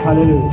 హల్లెలూయా.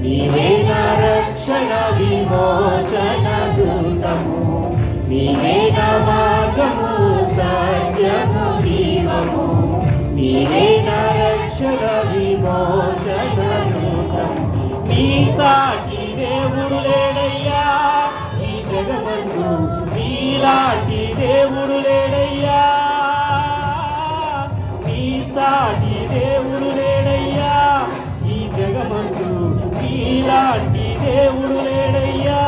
నీవే నా రక్షణ విమోచన దుర్గము, నీవే నా మార్గము సత్యము జీవము, నీవే నా రక్షణ విమోచన దుర్గము. నీ సాటి దేవుడు లేడయ్యా ఈ జగమందు, నీలాంటి దేవుడు లేడయ్యా, నీ సాటి దేవుడు లేడయ్యా ఈ జగమందు, నీలాంటి దేవుడు లేడయ్యా.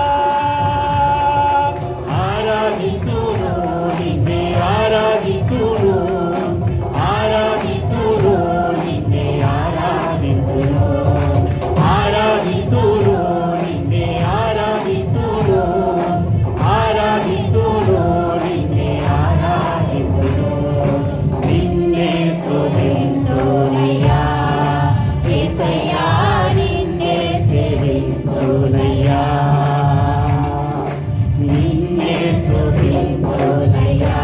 ఆరాధితును నిన్నే ఆరాధితును, ఆరాధితును నిన్నే ఆరాధితును, ఆరాధితును నిన్నే ఆరాధితును, ఆరాధితును నిన్నే ఆరాధితును. నిన్నే స్తుతింతునయ్యా యేసయ్యా, నిన్నే సేవింతునయ్యా, నిన్నే స్తుతింతునయ్యా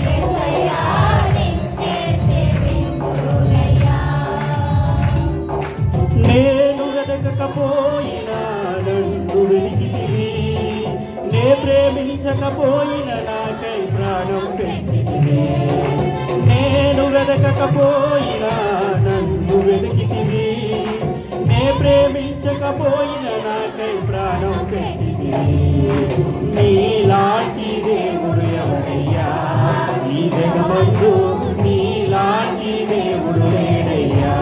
యేసయ్యా, నిన్నే సేవింతునయ్యా. నేను వెతకకపోయినా నన్ను వెతికితివి, నే ప్రేమించకపోయినా నాకై ప్రాణం పెట్టితివి. నేను వెతకకపోయినా నన్ను వెతికితివి, నే ప్రేమించకపోయినా నాకై ప్రాణం పెట్టితివి. నీలాంటి దేవుడు ఎవరయ్యా ఈ జగమందు, నీలాంటి దేవుడు లేడయ్యా.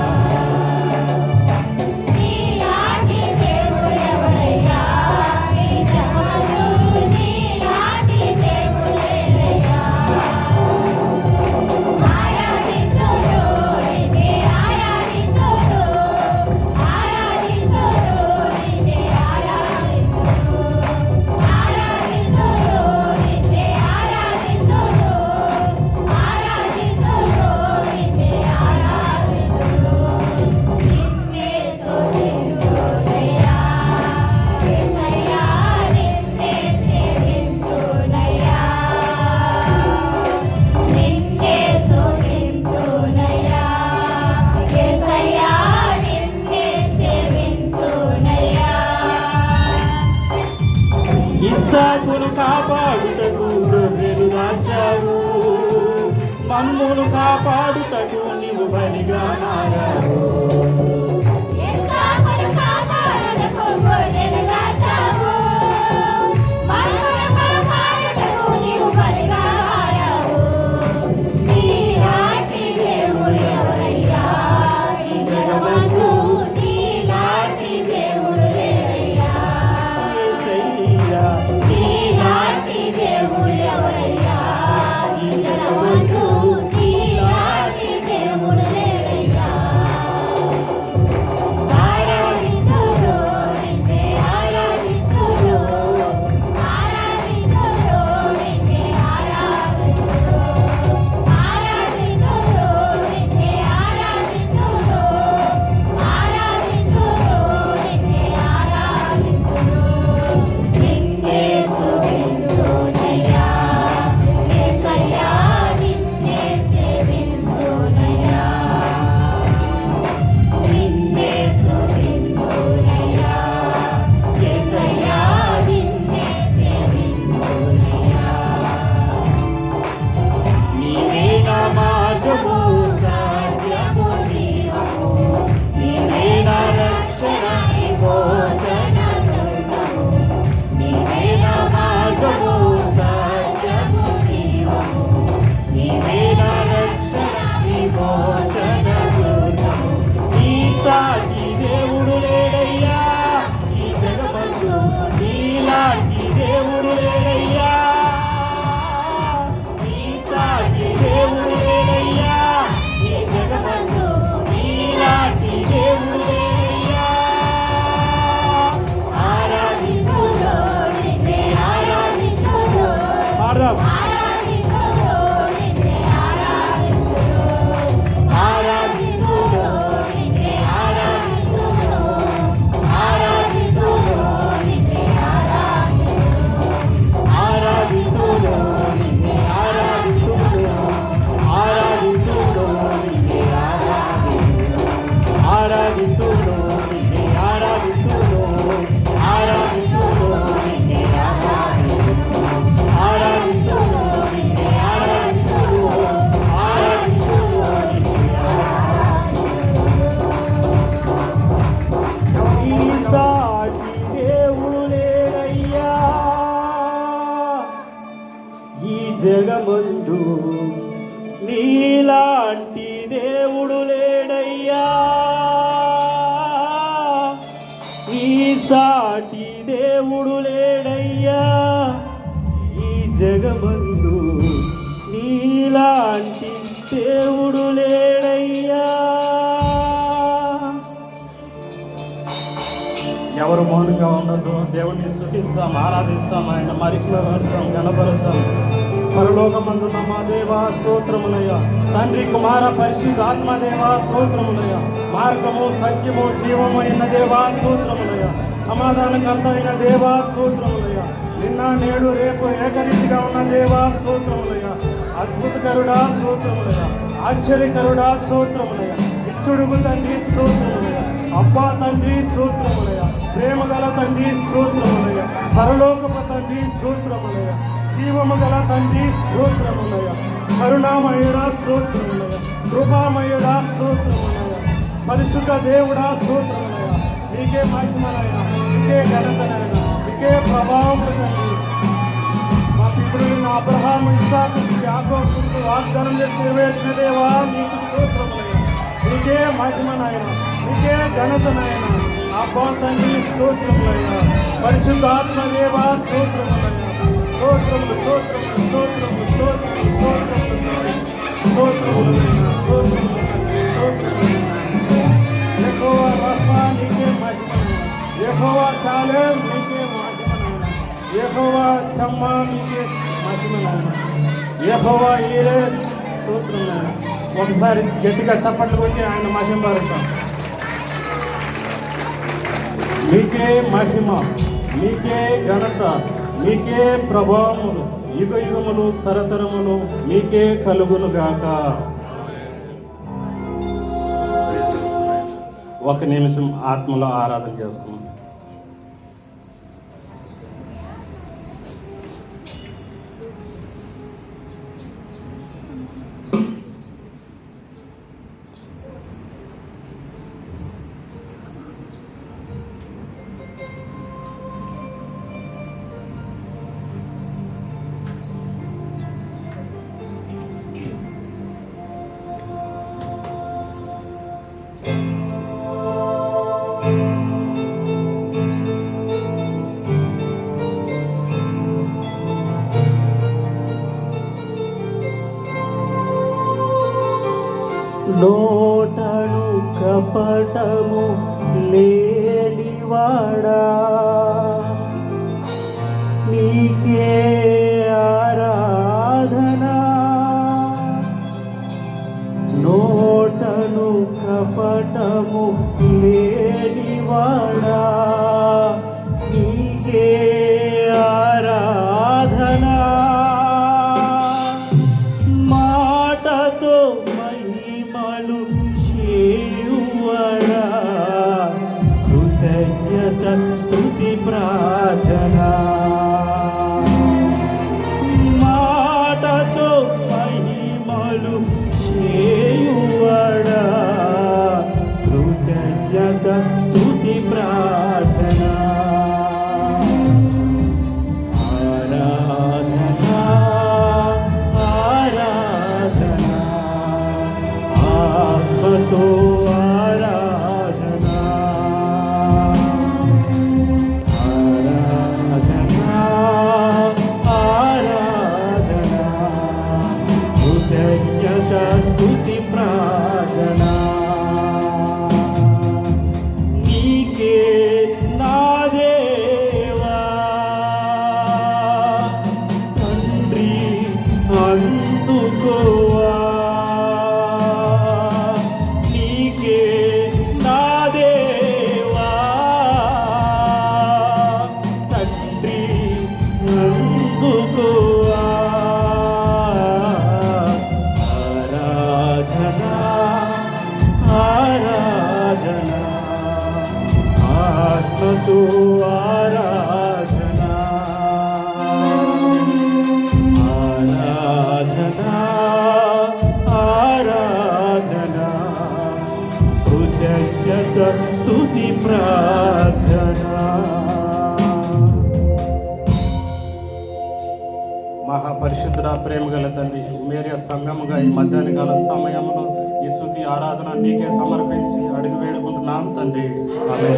ఇస్సాకును కాపాడుటకు గొర్రెలు దాచావు, మమ్మును కాపాడుటకు నీవు బలిగా మారావు. నీలాంటి దేవుడు ఎవరయ్యా ఈ జగమందు, నీలాంటి దేవుడు లేడయ్యా. నీలాంటి దేవుడు ఎవరయ్యా ఈ జగమందు, నీలాంటి దేవుడు లేడయ్యా. జగమందు నీలాంటి దేవుడు లేడయ్యా, ఈ సాటి దేవుడు లేడయ్యా, ఈ జగమందు నీలాంటి దేవుడు లేడయ్యా. ఎవరు మౌనంగా ఉండదు, దేవుణ్ణి స్తుతిస్తాం, ఆరాధిస్తాం, ఆయన మరికిపరుస్తాం, గణపరుస్తాం. పరలోకమందున్న మా దేవా స్తోత్రములయ్యా, తండ్రి కుమార పరిశుద్ధ ఆత్మదేవా స్తోత్రములయ్యా, మార్గము సత్యము జీవము అయిన దేవా స్తోత్రములయ్యా, సమాధానకర్త అయిన దేవా స్తోత్రములయ్యా, నిన్న నేడు రేపు ఏకరీతిగా ఉన్న దేవా స్తోత్రములయ్యా, అద్భుతకరుడా స్తోత్రములయ్యా, ఆశ్చర్యకరుడా స్తోత్రములయ్యా, ఇచ్చుడుగు తండ్రి స్తోత్రములయ్యా, అబ్బా తండ్రి స్తోత్రములయ్యా, ప్రేమ గల తండ్రి స్తోత్రములయ్యా, పరలోకపు తండ్రి స్తోత్రములయ్యా, జీవము గల తండ్రి స్తోత్రములయ్యా, కరుణామయుడా స్తోత్రములయ్యా, కృపామయుడా స్తోత్రములయ్యా, పరిశుద్ధ దేవుడా స్తోత్రములయ్యా. నీకే మహిమనైనా, నీకే ఘనతనైనా, నీకే ప్రభావం తండ్రి. మా పితరులైన అబ్రహాము, ఇస్సాకు, యాకోబుకు వాగ్దానం చేసి నెరవేర్చిన దేవా నీకు స్తోత్రములయ్యా. నీకే మహిమనైనా, నీకే ఘనతనైనా, అబ్బా తండ్రి స్తోత్రములయ్యా, పరిశుద్ధాత్మ దేవా స్తోత్రములయ్యా, స్తోత్రములు స్తోత్రములు స్తోత్రములు స్తోత్రములు స్తోత్రములు స్తోత్రములైనా, స్తోత్రములు స్తోత్రములైనా. యెహోవా రఫా నీకే మహిమనైనా, యెహోవా షాలేం నీకే మహిమనైనా, యెహోవా షమ్మా నీకే మహిమనైనా, యెహోవా ఈరే స్తోత్రములైనా. ఒకసారి గట్టిగా చప్పట్లు కొట్టి ఆయన మహిమ పరుస్తాం. మీకే మహిమ, మీకే ఘనత, మీకే ప్రభావములు యుగ యుగములు తరతరములు మీకే కలుగునుగాక. ఒక నిమిషం ఆత్మలో ఆరాధన చేసుకున్నాం. నోటను కపటము లేనివాడా, నీకే ఆరాధనా. నోటను కపటము లేనివాడా, నీకే ఆరాధనా. మాటతో మహిమలు చేయువడా, కృతజ్ఞత స్తుతి ప్రార్థనా. మాటతో మహిమలు చేయువడా, కృతజ్ఞత స్తుతి ప్రార్థనా. ఆరాధనా ఆరాధనా, ఆత్మతో ఆరాధనా. ఆరాధనా ఆరాధనా, కృతజ్ఞత స్తుతి ప్రార్థనా. నీకే నా దేవా తండ్రి అందుకోవా, నీకే నా దేవా తండ్రి అందుకోవా. ఆరాధనా ఆరాధనా, ఆత్మతో ఆరాధనా. ఆరాధనా ఆరాధనా, కృతజ్ఞత స్తుతి ప్రార్థనా. పరిశుద్ధ ప్రేమ గల తండ్రి ఉమేరియా సంఘముగా ఈ మధ్యాహ్న కాల సమయంలో ఈ స్తుతి ఆరాధన నీకే సమర్పించి అడిగి వేడుకుంటున్నాం తండ్రి ఆమేన్.